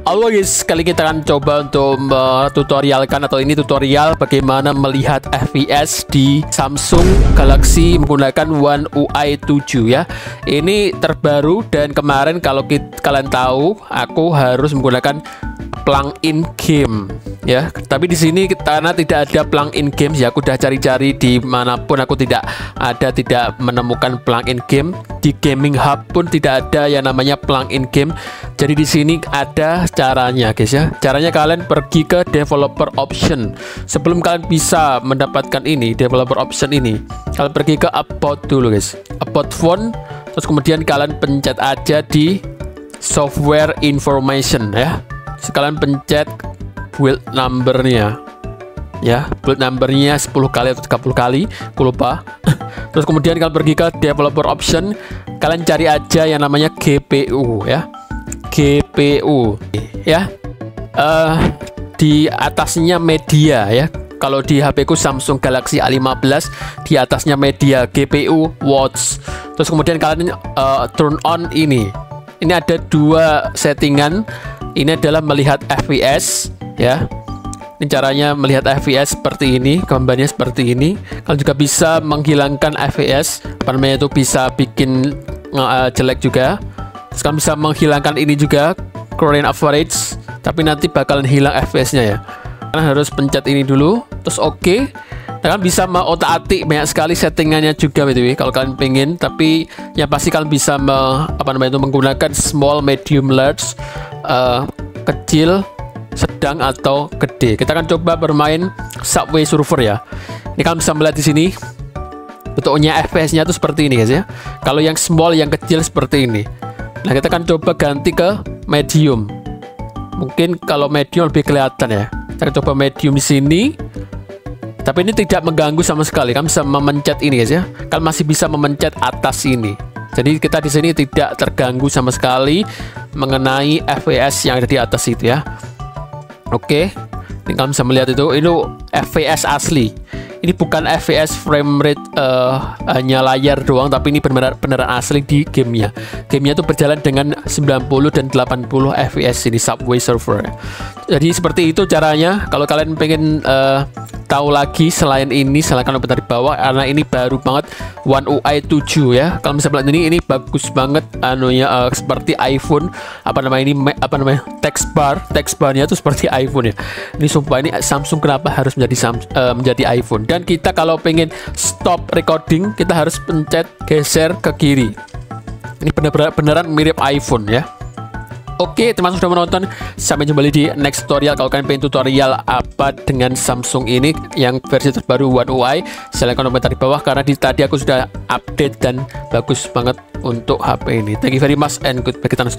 Halo guys, kali kita akan coba untuk tutorialkan, atau ini tutorial bagaimana melihat FPS di Samsung Galaxy menggunakan One UI 7 ya. Ini terbaru dan kemarin kalau kalian tahu aku harus menggunakan plugin game ya. Tapi di sini karena tidak ada plugin game ya, aku udah cari-cari di manapun aku tidak menemukan plugin game. Di Gaming Hub pun tidak ada yang namanya plugin game. Jadi di sini ada caranya guys ya. Caranya kalian pergi ke developer option. Sebelum kalian bisa mendapatkan ini developer option ini, kalian pergi ke about dulu guys. About phone, terus kemudian kalian pencet aja di software information ya. Sekalian pencet build numbernya ya, build numbernya 10 kali atau 30 kali, aku lupa. Terus kemudian kalian pergi ke developer option, kalian cari aja yang namanya GPU ya, GPU ya. Di atasnya media ya. Kalau di HP ku Samsung Galaxy A15, di atasnya media GPU watch. Terus kemudian kalian turn on ini. Ini ada dua settingan. Ini adalah melihat FPS ya. Ini caranya melihat FPS seperti ini, gambarnya seperti ini. Kalian juga bisa menghilangkan FPS, apa namanya itu, bisa bikin jelek juga. Terus kalian bisa menghilangkan ini juga, current average, tapi nanti bakalan hilang FPS-nya ya. Kalian harus pencet ini dulu, terus oke. Kalian bisa otak-atik banyak sekali settingannya juga btw kalau kalian pengen, tapi yang pasti kalian bisa menggunakan small, medium, large, kecil, sedang atau gede. Kita akan coba bermain Subway Surfer ya. Ini kalian bisa melihat di sini bentuknya FPS-nya itu seperti ini guys ya. Kalau yang small, yang kecil seperti ini. Nah, kita akan coba ganti ke medium. Mungkin kalau medium lebih kelihatan ya. Kita akan coba medium di sini. Tapi ini tidak mengganggu sama sekali. Kalian bisa memencet ini guys ya. Kalian masih bisa memencet atas ini. Jadi kita di sini tidak terganggu sama sekali mengenai FPS yang ada di atas itu ya. Oke, ini kalian bisa melihat itu FPS asli. Ini bukan FPS frame rate hanya layar doang, tapi ini beneran asli di gamenya. Gamenya itu berjalan dengan 90 dan 80 FPS ini Subway Surfer. Jadi seperti itu caranya. Kalau kalian pengen tahu lagi selain ini, silahkan komentar di bawah, karena ini baru banget One UI 7 ya. Kalau misalnya ini bagus banget seperti iPhone, text barnya tuh seperti iPhone ya. Ini sumpah, ini Samsung kenapa harus menjadi iPhone. Dan kita kalau pengen stop recording, kita harus pencet geser ke kiri. Ini beneran mirip iPhone ya. Oke, terima kasih sudah menonton. Sampai jumpa di next tutorial. Kalau kalian pengen tutorial apa dengan Samsung ini yang versi terbaru One UI, silahkan komentar di bawah, karena tadi aku sudah update dan bagus banget untuk HP ini. Thank you very much and goodbye. Kita stop.